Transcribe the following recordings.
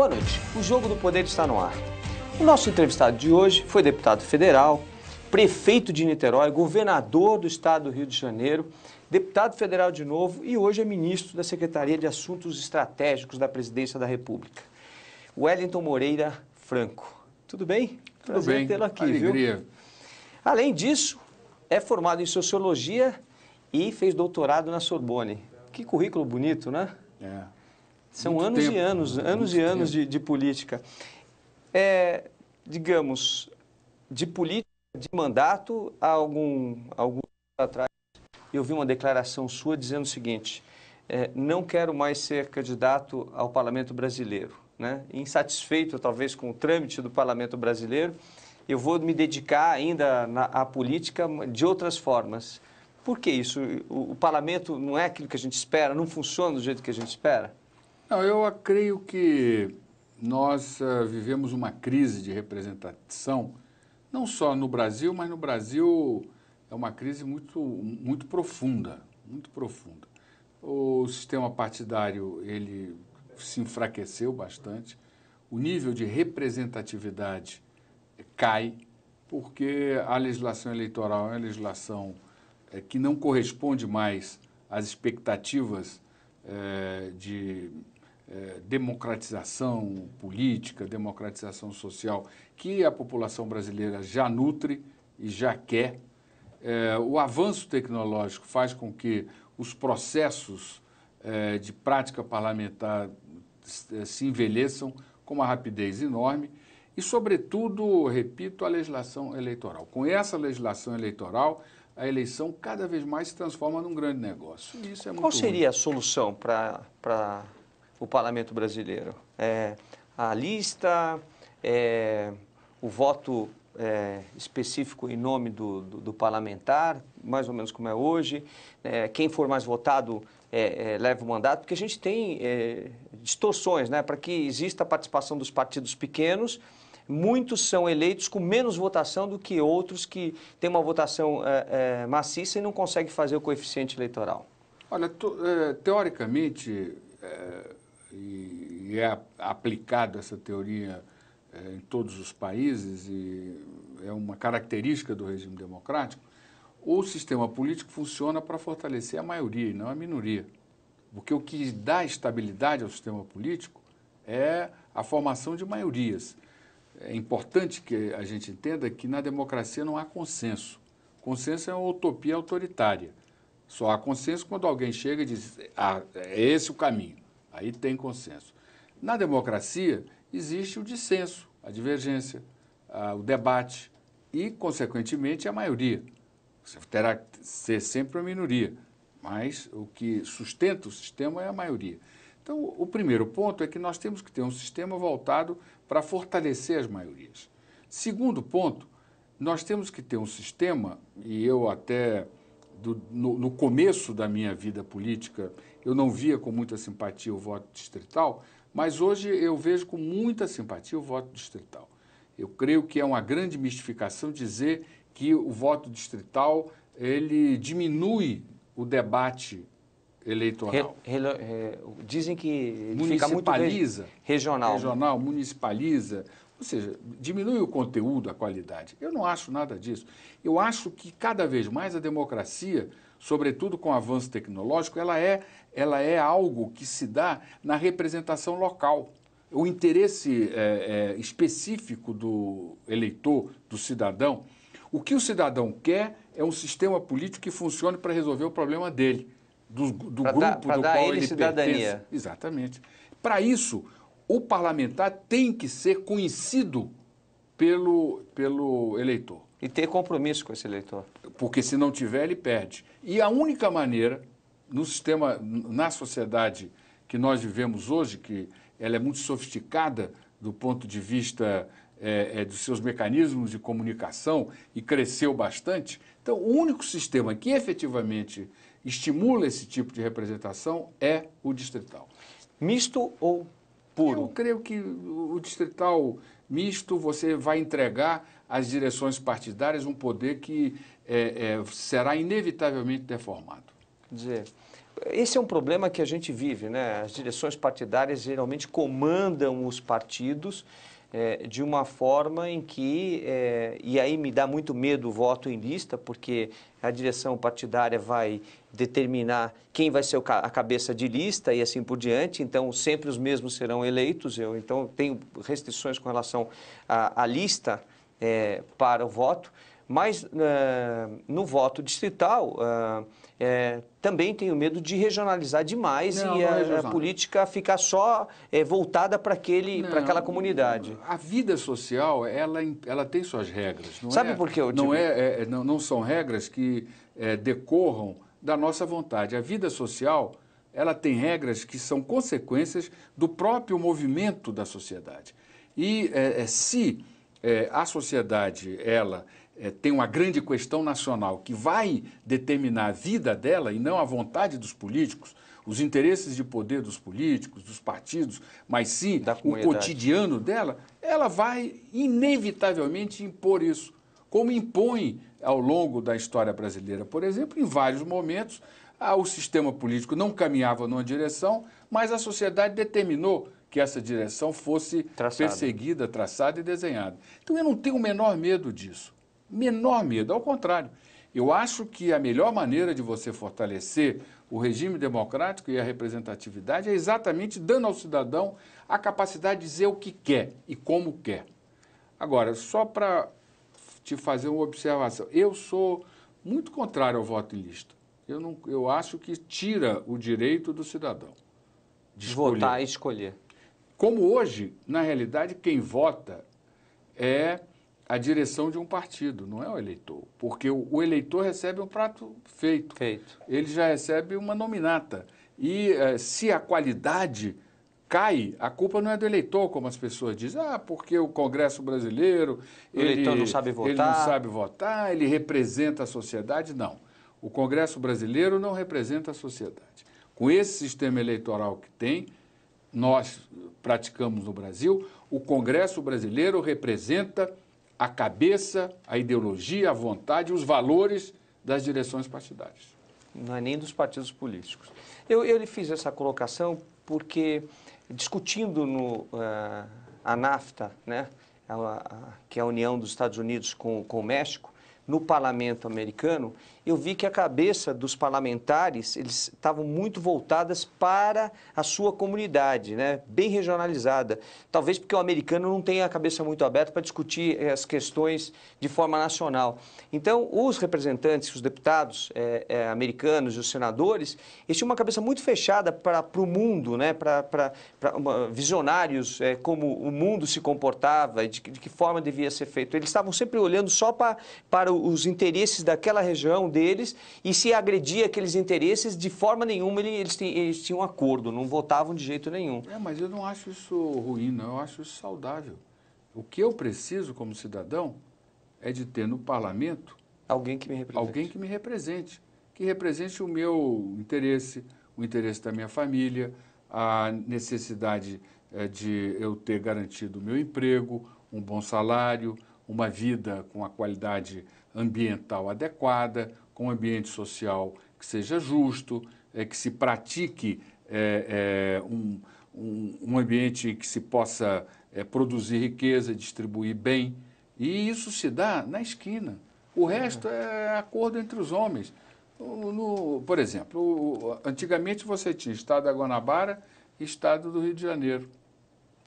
Boa noite. O Jogo do Poder está no ar. O nosso entrevistado de hoje foi deputado federal, prefeito de Niterói, governador do estado do Rio de Janeiro, deputado federal de novo e hoje é ministro da Secretaria de Assuntos Estratégicos da Presidência da República. Wellington Moreira Franco. Tudo bem? Tudo Prazer bem. tê-lo aqui, Alegria. viu? Além disso, é formado em Sociologia e fez doutorado na Sorbonne. Que currículo bonito, né? É. São Muito anos tempo, e anos, muito anos e anos tempo. de política. Digamos, de política, de mandato, há algum tempo atrás, eu vi uma declaração sua dizendo o seguinte, não quero mais ser candidato ao Parlamento Brasileiro, né? Insatisfeito, talvez, com o trâmite do Parlamento Brasileiro, eu vou me dedicar ainda à política de outras formas. Por que isso? O parlamento não é aquilo que a gente espera, não funciona do jeito que a gente espera? Não, eu creio que nós vivemos uma crise de representação, não só no Brasil, mas no Brasil é uma crise muito profunda, muito profunda. O sistema partidário, ele se enfraqueceu bastante, o nível de representatividade cai, porque a legislação eleitoral é uma legislação que não corresponde mais às expectativas de democratização política, democratização social, que a população brasileira já nutre e já quer. O avanço tecnológico faz com que os processos de prática parlamentar se envelheçam com uma rapidez enorme e, sobretudo, repito, a legislação eleitoral. Com essa legislação eleitoral, a eleição cada vez mais se transforma num grande negócio. E isso é muito Qual seria ruim. a solução para o parlamento brasileiro? A lista, o voto específico em nome do parlamentar, mais ou menos como é hoje, quem for mais votado leva o mandato, porque a gente tem distorções, né? Para que exista a participação dos partidos pequenos, muitos são eleitos com menos votação do que outros que têm uma votação maciça e não conseguem fazer o coeficiente eleitoral. Olha, teoricamente, e é aplicado essa teoria em todos os países, e é uma característica do regime democrático, o sistema político funciona para fortalecer a maioria e não a minoria. Porque o que dá estabilidade ao sistema político é a formação de maiorias. É importante que a gente entenda que na democracia não há consenso. Consenso é uma utopia autoritária. Só há consenso quando alguém chega e diz, é esse o caminho. Aí tem consenso. Na democracia existe o dissenso, a divergência, o debate e, consequentemente, a maioria. Você terá que ser sempre a minoria, mas o que sustenta o sistema é a maioria. Então, o primeiro ponto é que nós temos que ter um sistema voltado para fortalecer as maiorias. Segundo ponto, nós temos que ter um sistema, e eu até, no começo da minha vida política, eu não via com muita simpatia o voto distrital, mas hoje eu vejo com muita simpatia o voto distrital. Eu creio que é uma grande mistificação dizer que o voto distrital ele diminui o debate eleitoral. Dizem que ele fica muito regional, municipaliza, ou seja, diminui o conteúdo, a qualidade. Eu não acho nada disso. Eu acho que cada vez mais a democracia, sobretudo com o avanço tecnológico, ela é algo que se dá na representação local. O interesse específico do eleitor, do cidadão. O que o cidadão quer é um sistema político que funcione para resolver o problema dele, do grupo do qual ele pertence. Exatamente. Para isso, o parlamentar tem que ser conhecido pelo eleitor. E ter compromisso com esse eleitor. Porque se não tiver, ele perde. E a única maneira, no sistema, na sociedade que nós vivemos hoje, que ela é muito sofisticada do ponto de vista dos seus mecanismos de comunicação e cresceu bastante. Então, o único sistema que efetivamente estimula esse tipo de representação é o distrital. Misto ou puro? Eu creio que o distrital misto, você vai entregar às direções partidárias um poder que será inevitavelmente deformado. Quer dizer, esse é um problema que a gente vive, né? As direções partidárias geralmente comandam os partidos de uma forma em que, e aí me dá muito medo o voto em lista, porque a direção partidária vai determinar quem vai ser a cabeça de lista e assim por diante, então sempre os mesmos serão eleitos. Eu então tenho restrições com relação à lista para o voto, mas no voto distrital também tenho medo de regionalizar demais e a política ficar só voltada para aquela comunidade. A vida social, ela tem suas regras. Não Sabe por quê? Não são regras que decorram da nossa vontade. A vida social, ela tem regras que são consequências do próprio movimento da sociedade. E se a sociedade, ela tem uma grande questão nacional que vai determinar a vida dela e não a vontade dos políticos, os interesses de poder dos políticos, dos partidos, mas sim o cotidiano dela, ela vai inevitavelmente impor isso, como impõe ao longo da história brasileira. Por exemplo, em vários momentos, o sistema político não caminhava numa direção, mas a sociedade determinou que essa direção fosse perseguida, traçada e desenhada. Então, eu não tenho o menor medo disso. Menor medo, ao contrário. Eu acho que a melhor maneira de você fortalecer o regime democrático e a representatividade é exatamente dando ao cidadão a capacidade de dizer o que quer e como quer. Agora, só para te fazer uma observação, eu sou muito contrário ao voto em lista. Eu acho que tira o direito do cidadão de votar e escolher. Como hoje, na realidade, quem vota é a direção de um partido, não é o eleitor. Porque o eleitor recebe um prato feito. Ele já recebe uma nominata. E se a qualidade cai, a culpa não é do eleitor, como as pessoas dizem. Porque o Congresso brasileiro... O eleitor não sabe votar. Ele não sabe votar, ele representa a sociedade. Não. O Congresso brasileiro não representa a sociedade. Com esse sistema eleitoral que tem, nós praticamos no Brasil, o Congresso brasileiro representa a cabeça, a ideologia, a vontade, os valores das direções partidárias. Não é nem dos partidos políticos. Eu lhe fiz essa colocação porque, discutindo a NAFTA, né, que é a união dos Estados Unidos com o México, no parlamento americano, eu vi que a cabeça dos parlamentares, eles estavam muito voltadas para a sua comunidade, né? Bem regionalizada. Talvez porque o americano não tem a cabeça muito aberta para discutir as questões de forma nacional. Então, os representantes, os deputados americanos e os senadores, eles tinham uma cabeça muito fechada para o mundo, né? Para visionários, como o mundo se comportava, de que forma devia ser feito. Eles estavam sempre olhando só para os interesses daquela região deles, e se agredia aqueles interesses, de forma nenhuma eles tinham acordo, não votavam de jeito nenhum. Mas eu não acho isso ruim, não. Eu acho isso saudável. O que eu preciso como cidadão é de ter no parlamento alguém que me represente. Que represente o meu interesse, o interesse da minha família, a necessidade de eu ter garantido o meu emprego, um bom salário, uma vida com a qualidade ambiental adequada, com um ambiente social que seja justo, que se pratique um ambiente que se possa produzir riqueza, distribuir bem. E isso se dá na esquina. O resto é acordo entre os homens. Por exemplo, antigamente você tinha Estado da Guanabara e Estado do Rio de Janeiro.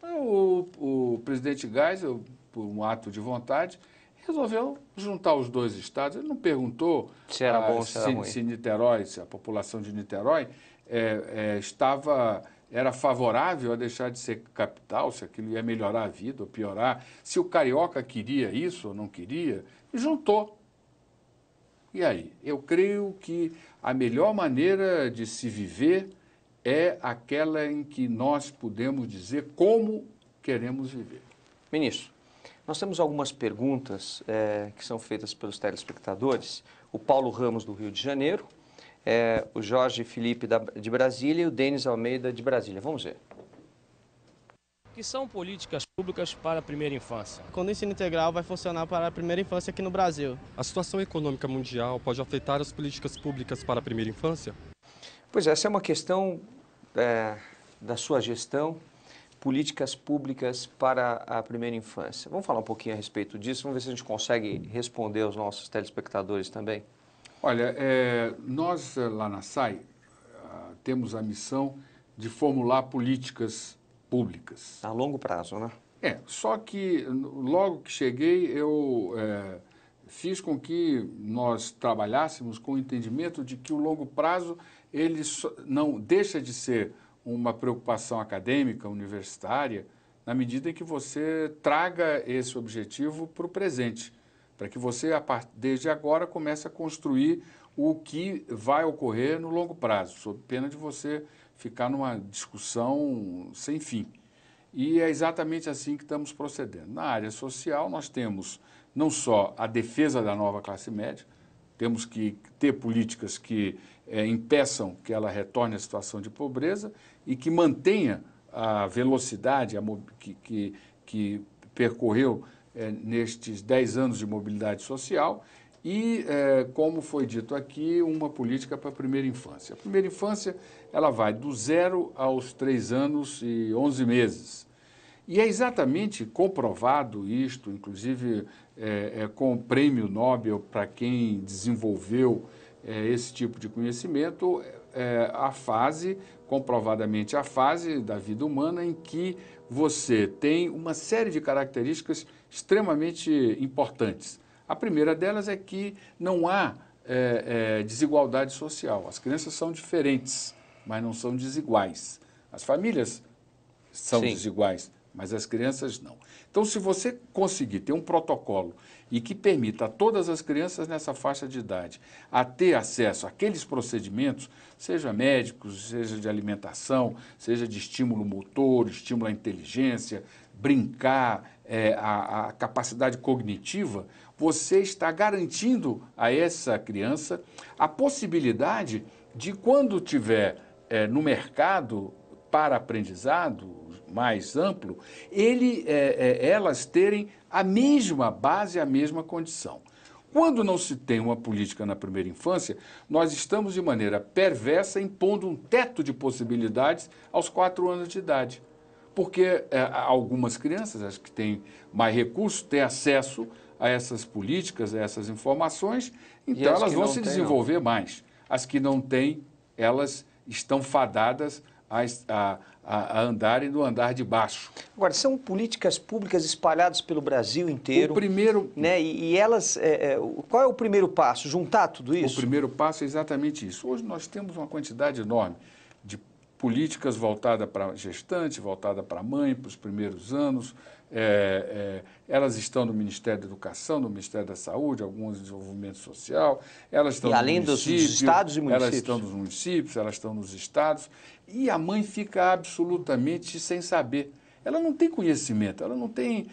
O presidente Geisel, por um ato de vontade, resolveu juntar os dois estados. Ele não perguntou se era bom ou se era ruim. Se Niterói, se a população de Niterói era favorável a deixar de ser capital, se aquilo ia melhorar a vida ou piorar, se o carioca queria isso ou não queria, e juntou. E aí? Eu creio que a melhor maneira de se viver é aquela em que nós podemos dizer como queremos viver. Ministro, nós temos algumas perguntas que são feitas pelos telespectadores. O Paulo Ramos, do Rio de Janeiro, o Jorge Felipe, de Brasília, e o Denis Almeida, de Brasília. Vamos ver. O que são políticas públicas para a primeira infância? Quando o ensino integral vai funcionar para a primeira infância aqui no Brasil? A situação econômica mundial pode afetar as políticas públicas para a primeira infância? Pois é, essa é uma questão da sua gestão, políticas públicas para a primeira infância. Vamos falar um pouquinho a respeito disso, vamos ver se a gente consegue responder aos nossos telespectadores também. Olha, nós lá na SAI temos a missão de formular políticas públicas. A longo prazo, né? Só que logo que cheguei eu fiz com que nós trabalhássemos com o entendimento de que o longo prazo ele não deixa de ser uma preocupação acadêmica, universitária, na medida em que você traga esse objetivo para o presente, para que você, desde agora, comece a construir o que vai ocorrer no longo prazo, sob pena de você ficar numa discussão sem fim. E é exatamente assim que estamos procedendo. Na área social, nós temos não só a defesa da nova classe média, temos que ter políticas que impeçam que ela retorne à situação de pobreza e que mantenha a velocidade que percorreu nestes 10 anos de mobilidade social e, como foi dito aqui, uma política para a primeira infância. A primeira infância ela vai do 0 aos 3 anos e 11 meses. E é exatamente comprovado isto, inclusive com o prêmio Nobel para quem desenvolveu esse tipo de conhecimento, comprovadamente a fase da vida humana em que você tem uma série de características extremamente importantes. A primeira delas é que não há desigualdade social. As crianças são diferentes, mas não são desiguais. As famílias são desiguais, mas as crianças não. Então, se você conseguir ter um protocolo e que permita a todas as crianças nessa faixa de idade a ter acesso àqueles procedimentos, seja médicos, seja de alimentação, seja de estímulo motor, estímulo à inteligência, brincar, a capacidade cognitiva, você está garantindo a essa criança a possibilidade de, quando tiver no mercado para aprendizado mais amplo, elas terem a mesma base, a mesma condição. Quando não se tem uma política na primeira infância, nós estamos de maneira perversa impondo um teto de possibilidades aos 4 anos de idade. Porque algumas crianças, as que têm mais recursos, têm acesso a essas políticas, a essas informações, então elas vão se desenvolver mais. As que não têm, elas estão fadadas a andarem no andar de baixo. Agora, são políticas públicas espalhadas pelo Brasil inteiro. O primeiro... Né? E elas... qual é o primeiro passo? Juntar tudo isso? O primeiro passo é exatamente isso. Hoje nós temos uma quantidade enorme de políticas voltadas para a gestante, voltadas para a mãe, para os primeiros anos. Elas estão no Ministério da Educação, no Ministério da Saúde, algumas do Desenvolvimento Social. Elas estão além dos estados e municípios. Elas estão nos municípios, elas estão nos estados. E a mãe fica absolutamente sem saber. Ela não tem conhecimento, ela não tem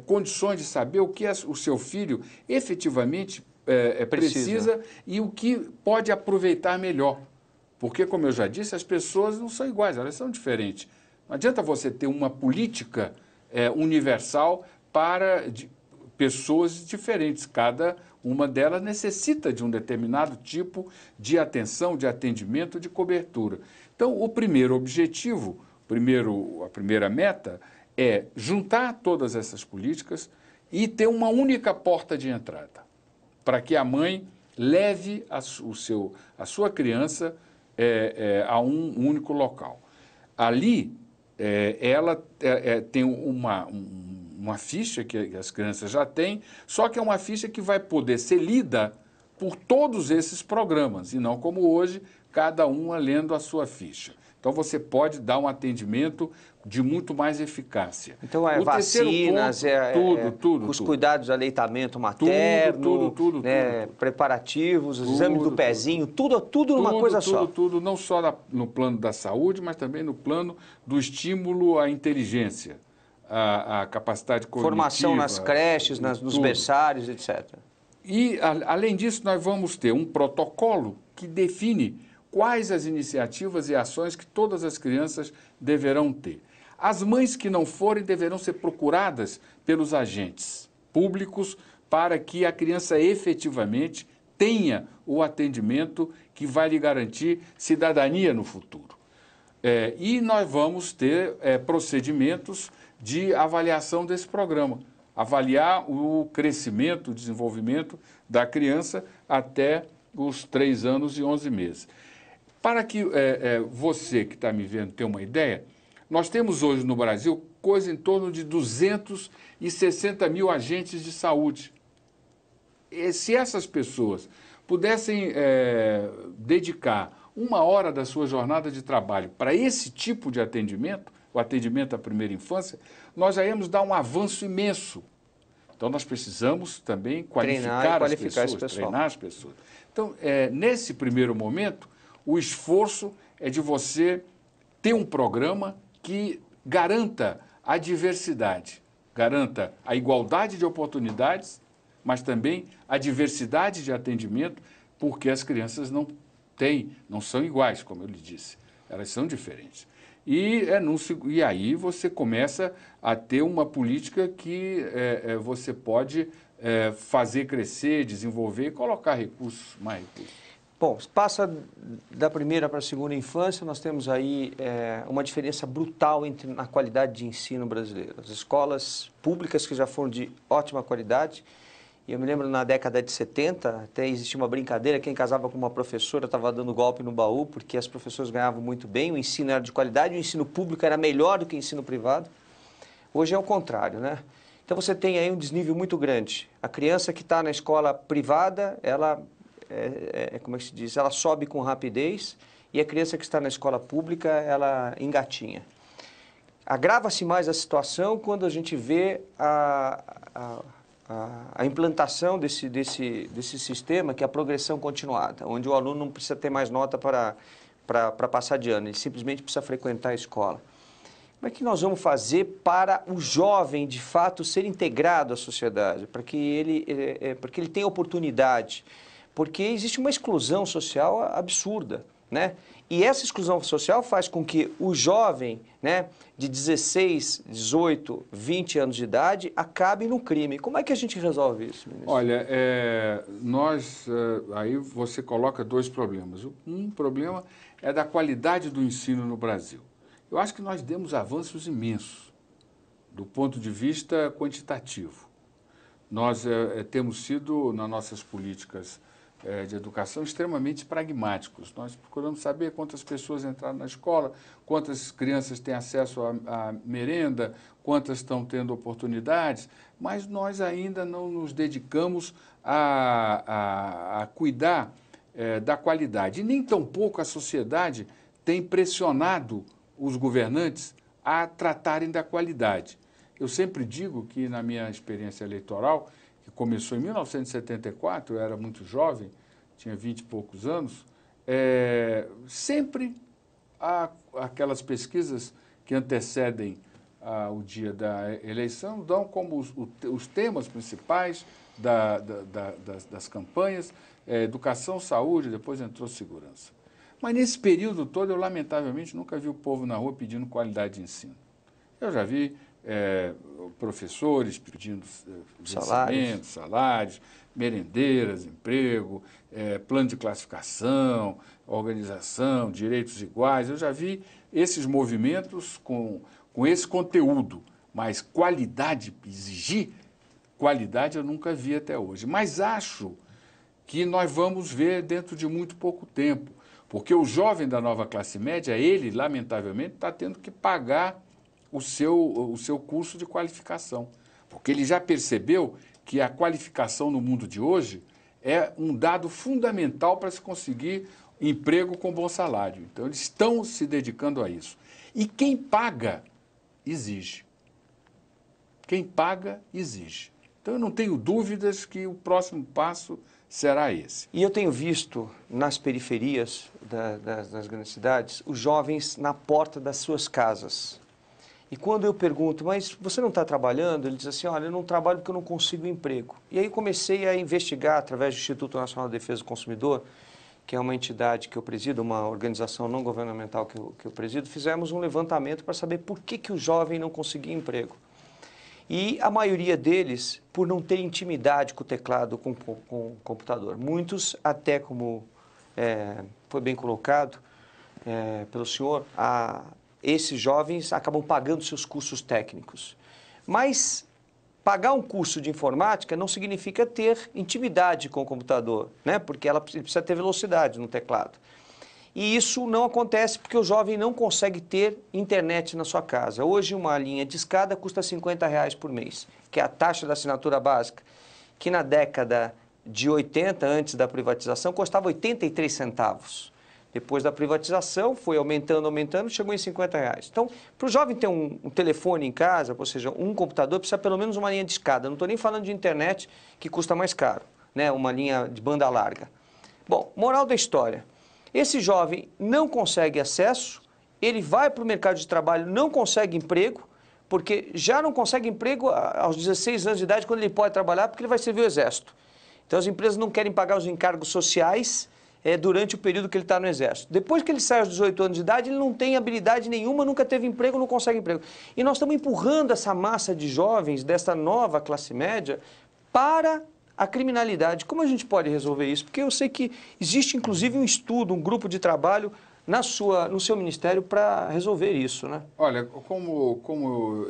condições de saber o que o seu filho efetivamente precisa e o que pode aproveitar melhor. Porque, como eu já disse, as pessoas não são iguais, elas são diferentes. Não adianta você ter uma política universal para pessoas diferentes. Cada uma delas necessita de um determinado tipo de atenção, de atendimento, de cobertura. Então, o primeiro objetivo, a primeira meta é juntar todas essas políticas e ter uma única porta de entrada, para que a mãe leve a sua criança a um único local. Ali, ela tem uma ficha que as crianças já têm, só que é uma ficha que vai poder ser lida por todos esses programas, e não como hoje, cada uma lendo a sua ficha. Então, você pode dar um atendimento de muito mais eficácia. Então, vacinas, tudo, os cuidados de aleitamento materno, tudo. Preparativos, os exames do pezinho, tudo numa coisa só. Tudo, não só no plano da saúde, mas também no plano do estímulo à inteligência, à capacidade cognitiva. Formação nas creches, nos berçários, etc. E, além disso, nós vamos ter um protocolo que define quais as iniciativas e ações que todas as crianças deverão ter. As mães que não forem deverão ser procuradas pelos agentes públicos para que a criança efetivamente tenha o atendimento que vai lhe garantir cidadania no futuro. E nós vamos ter procedimentos de avaliação desse programa, avaliar o crescimento, o desenvolvimento da criança até os 3 anos e 11 meses. Para que você que está me vendo ter uma ideia, nós temos hoje no Brasil coisa em torno de 260 mil agentes de saúde. E se essas pessoas pudessem dedicar 1 hora da sua jornada de trabalho para esse tipo de atendimento, o atendimento à primeira infância, nós já íamos dar um avanço imenso. Então, nós precisamos também qualificar treinar as pessoas. Então, nesse primeiro momento, o esforço é de você ter um programa que garanta a diversidade, garanta a igualdade de oportunidades, mas também a diversidade de atendimento, porque as crianças não são iguais, como eu lhe disse, elas são diferentes. E aí você começa a ter uma política que você pode fazer crescer, desenvolver e colocar mais recursos. Bom, passa da primeira para a segunda infância, nós temos aí uma diferença brutal na qualidade de ensino brasileiro. As escolas públicas que já foram de ótima qualidade, e eu me lembro na década de 70, até existia uma brincadeira, quem casava com uma professora estava dando golpe no baú, porque as professoras ganhavam muito bem, o ensino era de qualidade, o ensino público era melhor do que o ensino privado. Hoje é o contrário, né? Então você tem aí um desnível muito grande. A criança que está na escola privada, ela, como é que se diz? Ela sobe com rapidez, e a criança que está na escola pública, ela engatinha. Agrava-se mais a situação quando a gente vê a implantação desse sistema, que é a progressão continuada, onde o aluno não precisa ter mais nota para passar de ano, ele simplesmente precisa frequentar a escola. Como é que nós vamos fazer para o jovem, de fato, ser integrado à sociedade, para que ele tenha oportunidade? Porque existe uma exclusão social absurda, né? E essa exclusão social faz com que o jovem, né, de 16, 18, 20 anos de idade acabe no crime. Como é que a gente resolve isso, ministro? Olha, aí você coloca 2 problemas. Um problema é da qualidade do ensino no Brasil. Eu acho que nós demos avanços imensos do ponto de vista quantitativo. Nós temos sido, nas nossas políticas de educação, extremamente pragmáticos. Nós procuramos saber quantas pessoas entraram na escola, quantas crianças têm acesso à merenda, quantas estão tendo oportunidades, mas nós ainda não nos dedicamos a cuidar da qualidade. E nem tampouco a sociedade tem pressionado os governantes a tratarem da qualidade. Eu sempre digo que, na minha experiência eleitoral, que começou em 1974, eu era muito jovem, tinha 20 e poucos anos, sempre há aquelas pesquisas que antecedem o dia da eleição, dão como os temas principais das campanhas, educação, saúde, depois entrou segurança. Mas nesse período todo, eu lamentavelmente nunca vi o povo na rua pedindo qualidade de ensino. Eu já vi professores pedindo salários, merendeiras, emprego, plano de classificação, organização, direitos iguais. Eu já vi esses movimentos com esse conteúdo, mas qualidade, exigir qualidade eu nunca vi até hoje. Mas acho que nós vamos ver dentro de muito pouco tempo, porque o jovem da nova classe média, ele, lamentavelmente, está tendo que pagar o seu curso de qualificação, porque ele já percebeu que a qualificação no mundo de hoje é um dado fundamental para se conseguir emprego com bom salário. Então, eles estão se dedicando a isso. E quem paga, exige. Quem paga, exige. Então, eu não tenho dúvidas que o próximo passo será esse. E eu tenho visto nas periferias das grandes cidades os jovens na porta das suas casas. E quando eu pergunto, mas você não está trabalhando? Ele diz assim, olha, eu não trabalho porque eu não consigo emprego. E aí comecei a investigar, através do Instituto Nacional de Defesa do Consumidor, que é uma entidade que eu presido, uma organização não governamental que eu presido, fizemos um levantamento para saber por que o jovem não conseguia emprego. E a maioria deles, por não ter intimidade com o teclado, com o computador. Muitos, até como foi bem colocado pelo senhor, esses jovens acabam pagando seus cursos técnicos. Mas pagar um curso de informática não significa ter intimidade com o computador, né? Porque ele precisa ter velocidade no teclado. E isso não acontece porque o jovem não consegue ter internet na sua casa. Hoje uma linha de escada custa R$50 por mês, que é a taxa da assinatura básica, que na década de 80, antes da privatização, custava 83 centavos. Depois da privatização, foi aumentando, chegou em R$50. Então, para o jovem ter um telefone em casa, ou seja, um computador, precisa pelo menos uma linha de escada. Não estou nem falando de internet, que custa mais caro, né? Uma linha de banda larga. Bom, moral da história. Esse jovem não consegue acesso, ele vai para o mercado de trabalho, não consegue emprego, porque já não consegue emprego aos 16 anos de idade, quando ele pode trabalhar, porque ele vai servir o exército. Então, as empresas não querem pagar os encargos sociais durante o período que ele está no exército. Depois que ele sai aos 18 anos de idade, ele não tem habilidade nenhuma, nunca teve emprego, não consegue emprego. E nós estamos empurrando essa massa de jovens dessa nova classe média para a criminalidade. Como a gente pode resolver isso? Porque eu sei que existe, inclusive, um estudo, um grupo de trabalho no seu ministério para resolver isso, né? Olha, como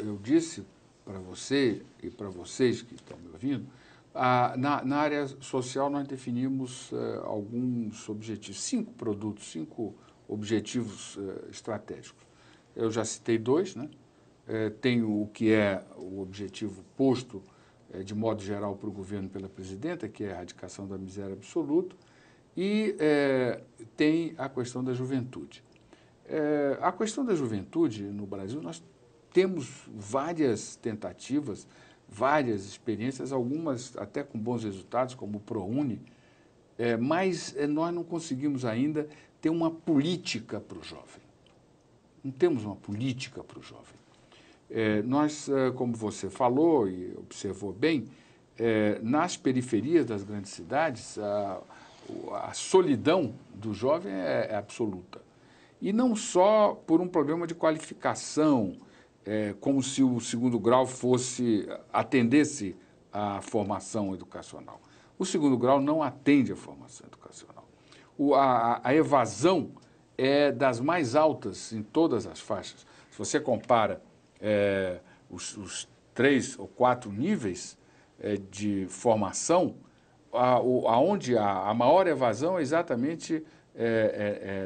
eu disse para você e para vocês que estão me ouvindo, na área social nós definimos alguns objetivos, 5 produtos, 5 objetivos estratégicos. Eu já citei 2, né? Tenho o que é o objetivo posto de modo geral para o governo pela presidenta, que é a erradicação da miséria absoluta, e tem a questão da juventude. A questão da juventude no Brasil, nós temos várias tentativas, várias experiências, algumas até com bons resultados, como o ProUni, mas nós não conseguimos ainda ter uma política para o jovem. Não temos uma política para o jovem. Nós, como você falou e observou bem, nas periferias das grandes cidades, a solidão do jovem é absoluta. E não só por um problema de qualificação, como se o segundo grau atendesse à formação educacional. O segundo grau não atende à formação educacional. A evasão é das mais altas em todas as faixas. Se você compara os 3 ou 4 níveis de formação, aonde a maior evasão é exatamente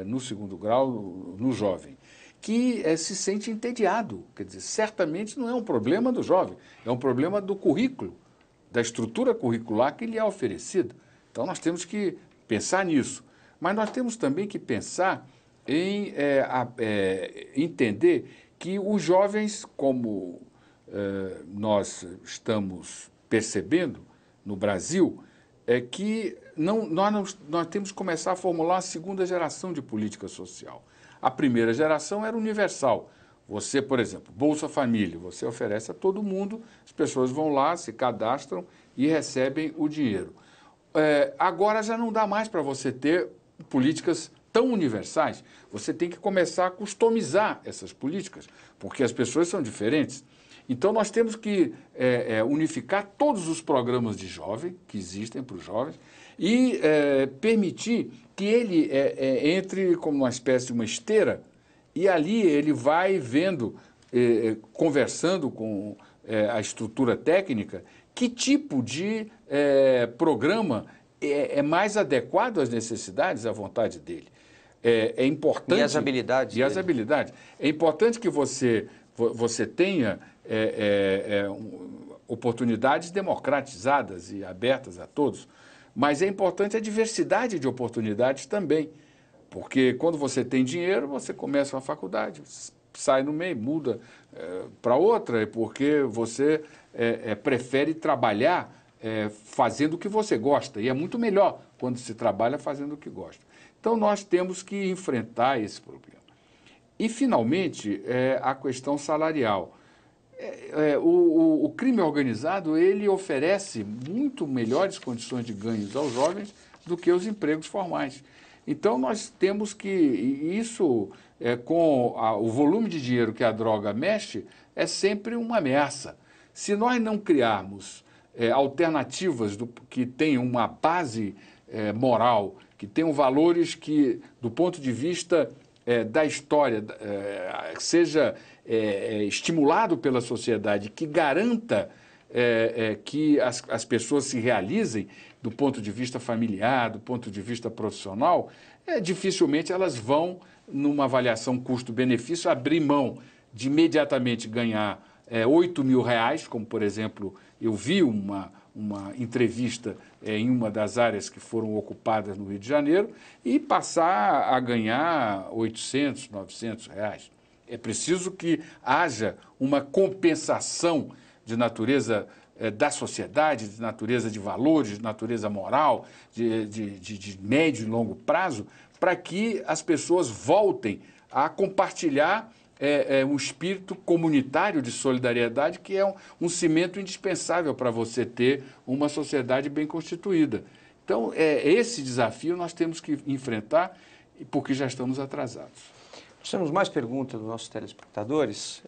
no segundo grau, no jovem, que se sente entediado. Quer dizer, certamente não é um problema do jovem, é um problema do currículo, da estrutura curricular que lhe é oferecida. Então, nós temos que pensar nisso. Mas nós temos também que pensar em entender que os jovens, como nós estamos percebendo no Brasil, que nós temos que começar a formular a segunda geração de política social. A primeira geração era universal. Você, por exemplo, Bolsa Família, você oferece a todo mundo, as pessoas vão lá, se cadastram e recebem o dinheiro. Agora já não dá mais para você ter políticas tão universais. Você tem que começar a customizar essas políticas, porque as pessoas são diferentes. Então, nós temos que unificar todos os programas de jovem que existem para os jovens e permitir que ele entre como uma espécie de uma esteira e ali ele vai vendo, conversando com a estrutura técnica, que tipo de programa é mais adequado às necessidades, à vontade dele. É importante... E as habilidades. E as habilidades. É importante que você tenha oportunidades democratizadas e abertas a todos, mas é importante a diversidade de oportunidades também, porque quando você tem dinheiro, você começa uma faculdade, sai no meio, muda para outra, porque você prefere trabalhar fazendo o que você gosta, e é muito melhor quando se trabalha fazendo o que gosta. Então, nós temos que enfrentar esse problema. E, finalmente, a questão salarial. O crime organizado, ele oferece muito melhores condições de ganhos aos jovens do que os empregos formais. Então, nós temos que, isso com o volume de dinheiro que a droga mexe, é sempre uma ameaça. Se nós não criarmos alternativas que tenham uma base moral, que tenham valores que, do ponto de vista da história, seja estimulado pela sociedade, que garanta que as pessoas se realizem do ponto de vista familiar, do ponto de vista profissional, dificilmente elas vão, numa avaliação custo-benefício, abrir mão de imediatamente ganhar R$8.000, como, por exemplo, eu vi uma entrevista em uma das áreas que foram ocupadas no Rio de Janeiro, e passar a ganhar R$800, R$900. É preciso que haja uma compensação de natureza da sociedade, de natureza de valores, de natureza moral, de médio e longo prazo, para que as pessoas voltem a compartilhar um espírito comunitário de solidariedade, que é um cimento indispensável para você ter uma sociedade bem constituída. Então, esse desafio nós temos que enfrentar, porque já estamos atrasados. Nós temos mais perguntas dos nossos telespectadores.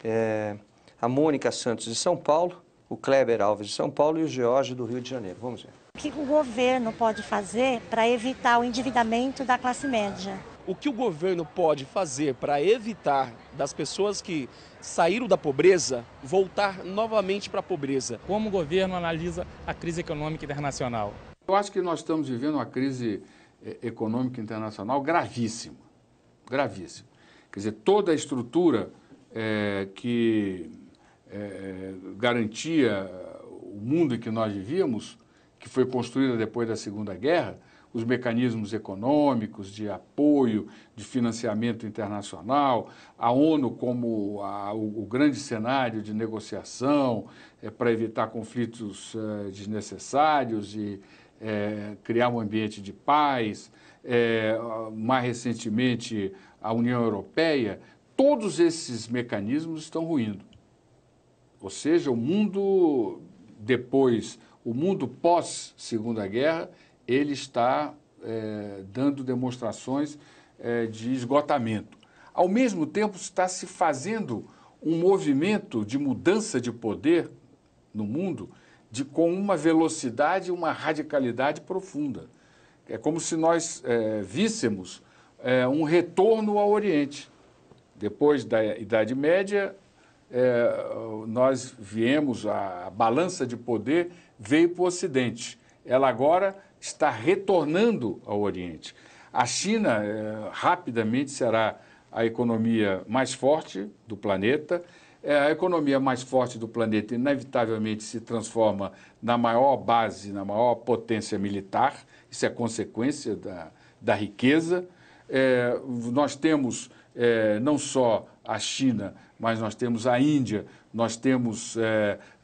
A Mônica Santos, de São Paulo, o Kleber Alves, de São Paulo, e o George, do Rio de Janeiro. Vamos ver. O que o governo pode fazer para evitar o endividamento da classe média? O que o governo pode fazer para evitar das pessoas que saíram da pobreza voltar novamente para a pobreza? Como o governo analisa a crise econômica internacional? Eu acho que nós estamos vivendo uma crise econômica internacional gravíssima, gravíssima. Quer dizer, toda a estrutura que garantia o mundo em que nós vivíamos, que foi construída depois da Segunda Guerra, os mecanismos econômicos de apoio, de financiamento internacional, a ONU como o grande cenário de negociação para evitar conflitos desnecessários e criar um ambiente de paz, mais recentemente a União Europeia, todos esses mecanismos estão ruindo. Ou seja, o mundo pós-Segunda Guerra, ele está dando demonstrações de esgotamento. Ao mesmo tempo, está se fazendo um movimento de mudança de poder no mundo com uma velocidade e uma radicalidade profunda. É como se nós víssemos um retorno ao Oriente. Depois da Idade Média, nós viemos, a balança de poder veio para o Ocidente. Ela agora está retornando ao Oriente. A China rapidamente será a economia mais forte do planeta. A economia mais forte do planeta inevitavelmente se transforma na maior base, na maior potência militar. Isso é consequência da riqueza. Nós temos não só a China, mas nós temos a Índia, nós temos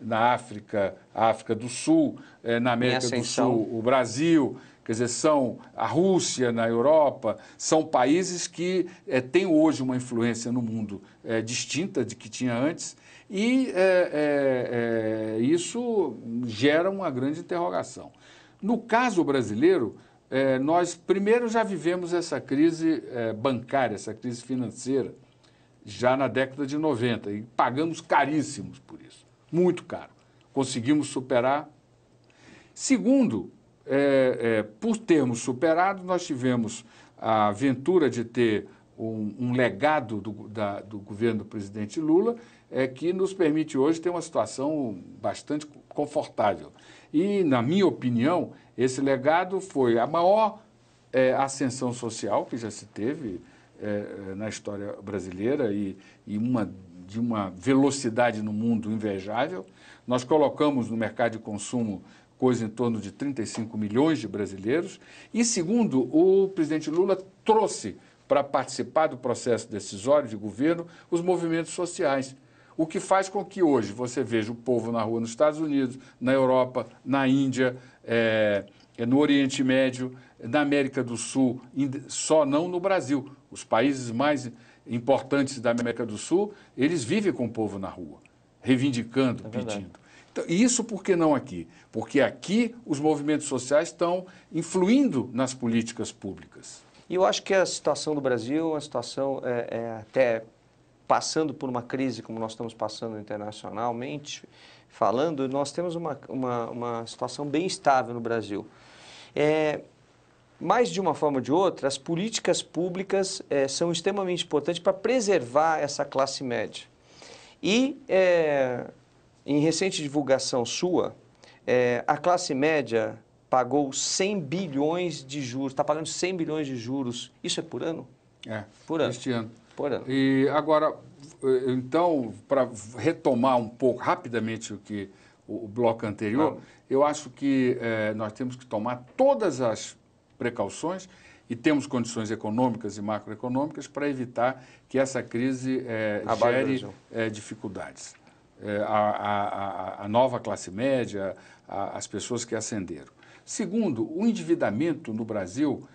na África, a África do Sul, na América do Sul, o Brasil, quer dizer, são a Rússia na Europa, são países que têm hoje uma influência no mundo distinta de que tinha antes, e isso gera uma grande interrogação. No caso brasileiro, nós primeiro já vivemos essa crise bancária, essa crise financeira, já na década de 90, e pagamos caríssimos por isso, muito caro. Conseguimos superar. Segundo, por termos superado, nós tivemos a aventura de ter um legado do governo do presidente Lula, que nos permite hoje ter uma situação bastante confortável. E, na minha opinião, esse legado foi a maior ascensão social que já se teve na história brasileira e de uma velocidade no mundo invejável. Nós colocamos no mercado de consumo coisa em torno de 35 milhões de brasileiros. E, segundo, o presidente Lula trouxe para participar do processo decisório de governo os movimentos sociais, o que faz com que hoje você veja o povo na rua nos Estados Unidos, na Europa, na Índia, no Oriente Médio, na América do Sul, só não no Brasil. Os países mais importantes da América do Sul, eles vivem com o povo na rua, reivindicando, pedindo. Então, e isso por que não aqui? Porque aqui os movimentos sociais estão influindo nas políticas públicas. E eu acho que a situação do Brasil é uma situação até passando por uma crise como nós estamos passando internacionalmente, falando, nós temos uma situação bem estável no Brasil. Mas, de uma forma ou de outra, as políticas públicas são extremamente importantes para preservar essa classe média. E, em recente divulgação sua, a classe média pagou 100 bilhões de juros, está pagando 100 bilhões de juros. Isso é por ano? Por ano. Este ano. Por ano. E agora, então, para retomar um pouco rapidamente o que o bloco anterior, eu acho que nós temos que tomar todas as precauções e temos condições econômicas e macroeconômicas para evitar que essa crise gere dificuldades. A nova classe média, as pessoas que ascenderam. Segundo, o endividamento no Brasil,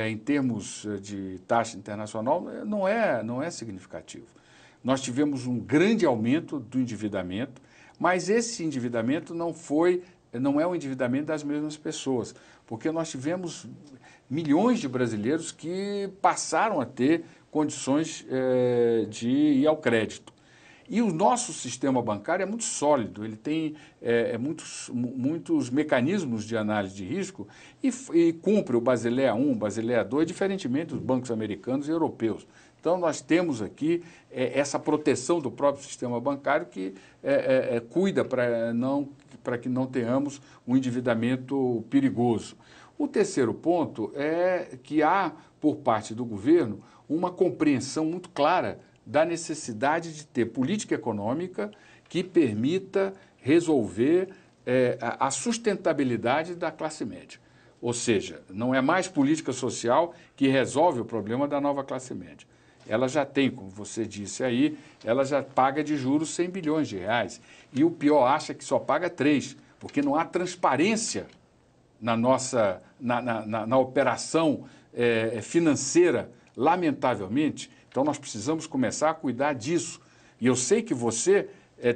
em termos de taxa internacional, não é significativo. Nós tivemos um grande aumento do endividamento, mas esse endividamento não é o endividamento das mesmas pessoas, porque nós tivemos milhões de brasileiros que passaram a ter condições de ir ao crédito. E o nosso sistema bancário é muito sólido, ele tem muitos mecanismos de análise de risco e cumpre o Basileia I, Basileia II, diferentemente dos bancos americanos e europeus. Então, nós temos aqui essa proteção do próprio sistema bancário que cuida para que não tenhamos um endividamento perigoso. O terceiro ponto é que há, por parte do governo, uma compreensão muito clara da necessidade de ter política econômica que permita resolver a sustentabilidade da classe média. Ou seja, não é mais política social que resolve o problema da nova classe média. Ela já tem, como você disse aí, ela já paga de juros 100 bilhões de reais. E o pior acha que só paga 3, porque não há transparência na operação financeira, lamentavelmente. Então, nós precisamos começar a cuidar disso. E eu sei que você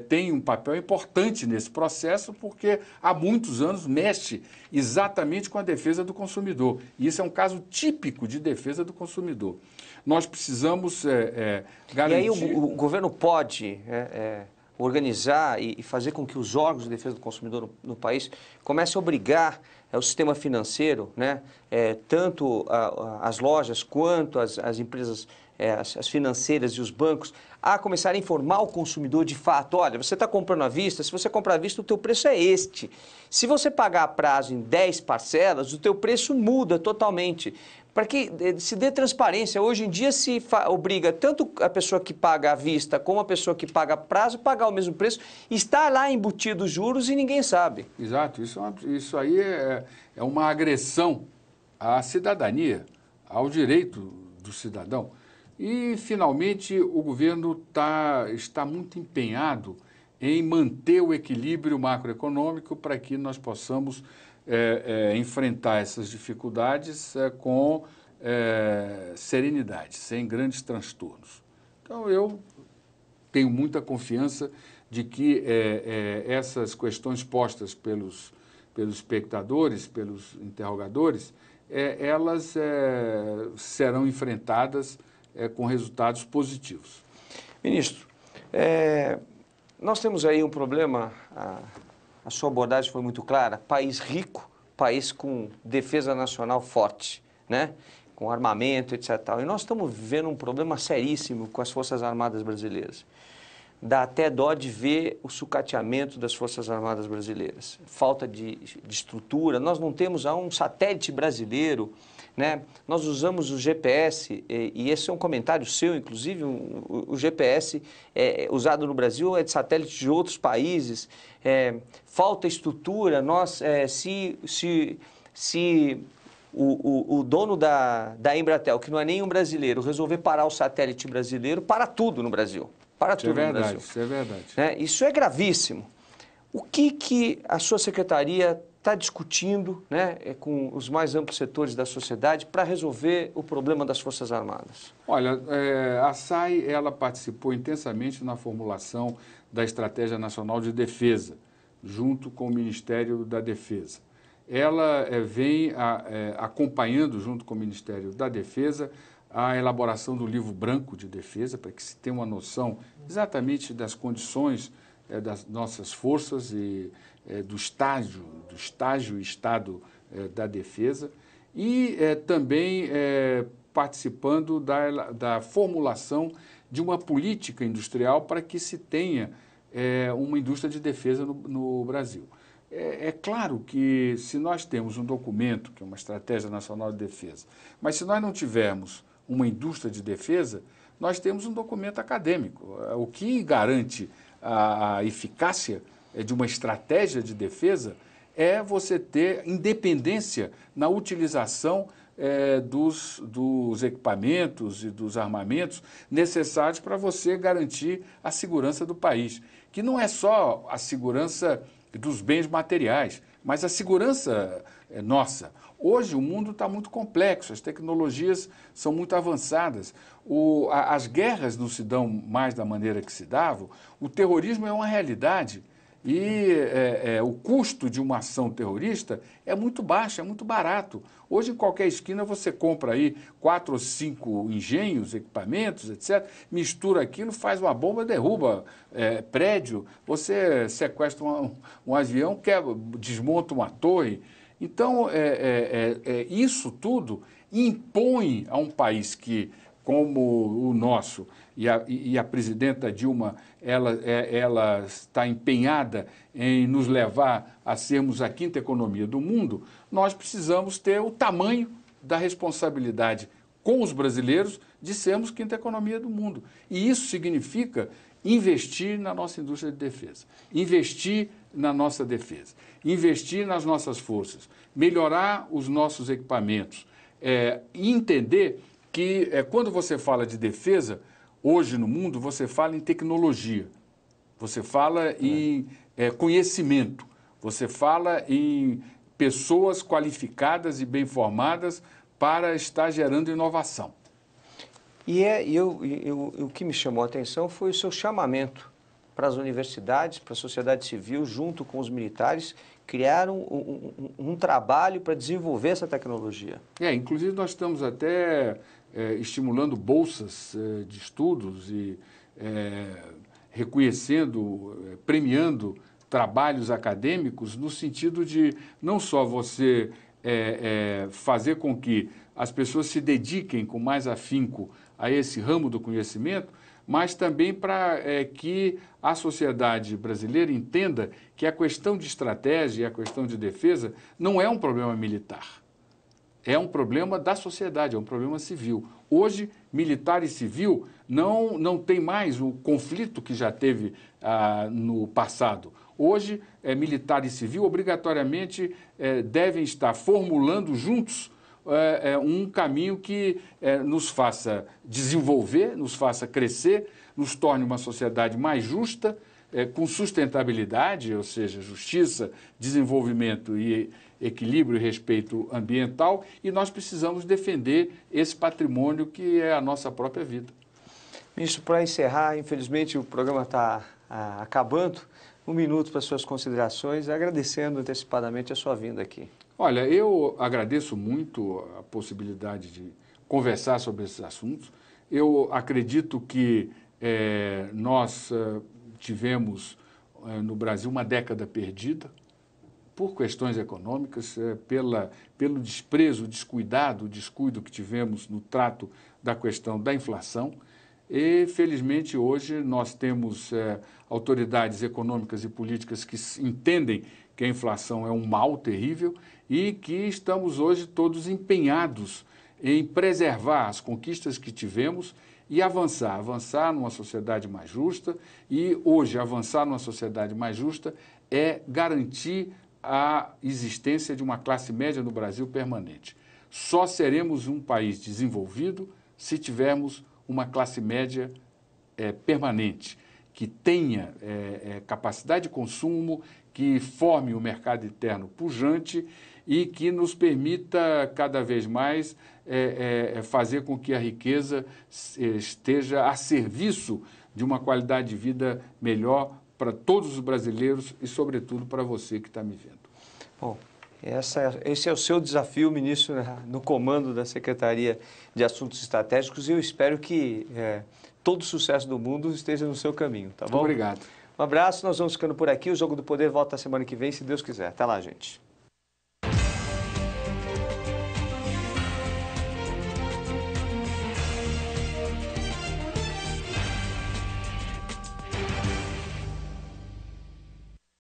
tem um papel importante nesse processo, porque há muitos anos mexe exatamente com a defesa do consumidor. E isso é um caso típico de defesa do consumidor. Nós precisamos garantir... E aí o governo pode organizar e fazer com que os órgãos de defesa do consumidor no país comecem a obrigar o sistema financeiro, né, tanto as lojas quanto as empresas, as financeiras e os bancos, a começarem a informar o consumidor de fato. Olha, você está comprando à vista, se você comprar à vista, o teu preço é este. Se você pagar a prazo em 10 parcelas, o teu preço muda totalmente. Para que se dê transparência. Hoje em dia se obriga tanto a pessoa que paga à vista como a pessoa que paga a prazo a pagar o mesmo preço. Está lá embutido os juros e ninguém sabe. Exato. Isso aí é uma agressão à cidadania, ao direito do cidadão. E, finalmente, o governo está muito empenhado em manter o equilíbrio macroeconômico para que nós possamos enfrentar essas dificuldades com serenidade, sem grandes transtornos. Então, eu tenho muita confiança de que essas questões postas pelos espectadores, pelos interrogadores, elas serão enfrentadas com resultados positivos. Ministro, nós temos aí um problema, a sua abordagem foi muito clara, país rico, país com defesa nacional forte, né? Com armamento, etc. E nós estamos vivendo um problema seríssimo com as Forças Armadas brasileiras. Dá até dó de ver o sucateamento das Forças Armadas brasileiras. Falta de estrutura, nós não temos um satélite brasileiro, né? Nós usamos o GPS, e esse é um comentário seu, inclusive, o GPS usado no Brasil é de satélite de outros países, falta estrutura. Se o dono da Embratel, que não é nenhum brasileiro, resolver parar o satélite brasileiro, para tudo no Brasil. Para tudo no Brasil. Isso é verdade. Isso é gravíssimo. O que a sua secretaria está discutindo, né, com os mais amplos setores da sociedade para resolver o problema das Forças Armadas? Olha, a SAI ela participou intensamente na formulação da Estratégia Nacional de Defesa, junto com o Ministério da Defesa. Ela vem acompanhando, junto com o Ministério da Defesa, a elaboração do livro branco de defesa, para que se tenha uma noção exatamente das condições das nossas forças e do estágio e estado da defesa, e também participando da formulação de uma política industrial para que se tenha uma indústria de defesa no Brasil. É claro que se nós temos um documento, que é uma Estratégia Nacional de Defesa, mas se nós não tivermos uma indústria de defesa, nós temos um documento acadêmico. O que garante a eficácia de uma estratégia de defesa é você ter independência na utilização dos equipamentos e dos armamentos necessários para você garantir a segurança do país, que não é só a segurança dos bens materiais, mas a segurança nossa. Hoje o mundo está muito complexo, as tecnologias são muito avançadas, as guerras não se dão mais da maneira que se davam, o terrorismo é uma realidade e o custo de uma ação terrorista é muito baixo, é muito barato. Hoje, em qualquer esquina, você compra aí 4 ou 5 engenhos, equipamentos, etc., mistura aquilo, faz uma bomba, derruba prédio, você sequestra um avião, desmonta uma torre. Então, isso tudo impõe a um país que, como o nosso, e a presidenta Dilma, ela está empenhada em nos levar a sermos a 5ª economia do mundo, nós precisamos ter o tamanho da responsabilidade com os brasileiros de sermos 5ª economia do mundo. E isso significa investir na nossa indústria de defesa, investir na nossa defesa, investir nas nossas forças, melhorar os nossos equipamentos e entender que quando você fala de defesa, hoje no mundo, você fala em tecnologia, você fala em conhecimento, você fala em pessoas qualificadas e bem formadas para estar gerando inovação. O que me chamou a atenção foi o seu chamamento para as universidades, para a sociedade civil, junto com os militares, criaram um trabalho para desenvolver essa tecnologia. Inclusive nós estamos até estimulando bolsas de estudos e reconhecendo, premiando trabalhos acadêmicos no sentido de não só você fazer com que as pessoas se dediquem com mais afinco a esse ramo do conhecimento, mas também para que a sociedade brasileira entenda que a questão de estratégia e a questão de defesa não é um problema militar. É um problema da sociedade, é um problema civil. Hoje, militar e civil não tem mais o conflito que já teve no passado. Hoje, militar e civil obrigatoriamente devem estar formulando juntos um caminho que nos faça desenvolver, nos faça crescer, nos torne uma sociedade mais justa, com sustentabilidade, ou seja, justiça, desenvolvimento e equilíbrio e respeito ambiental, e nós precisamos defender esse patrimônio que é a nossa própria vida. Ministro, para encerrar, infelizmente o programa está acabando, 1 minuto para suas considerações, agradecendo antecipadamente a sua vinda aqui. Olha, eu agradeço muito a possibilidade de conversar sobre esses assuntos. Eu acredito que nós tivemos no Brasil uma década perdida por questões econômicas, pelo desprezo, o descuido que tivemos no trato da questão da inflação. E, felizmente, hoje nós temos autoridades econômicas e políticas que entendem que a inflação é um mal terrível e que estamos hoje todos empenhados em preservar as conquistas que tivemos e avançar numa sociedade mais justa. E hoje avançar numa sociedade mais justa é garantir a existência de uma classe média no Brasil permanente. Só seremos um país desenvolvido se tivermos uma classe média permanente, que tenha capacidade de consumo, que forme um mercado interno pujante e que nos permita cada vez mais fazer com que a riqueza esteja a serviço de uma qualidade de vida melhor para todos os brasileiros e, sobretudo, para você que está me vendo. Bom, esse é o seu desafio, ministro, no comando da Secretaria de Assuntos Estratégicos, e eu espero que todo o sucesso do mundo esteja no seu caminho, tá bom? Muito obrigado. Um abraço, nós vamos ficando por aqui. O Jogo do Poder volta semana que vem, se Deus quiser. Até lá, gente.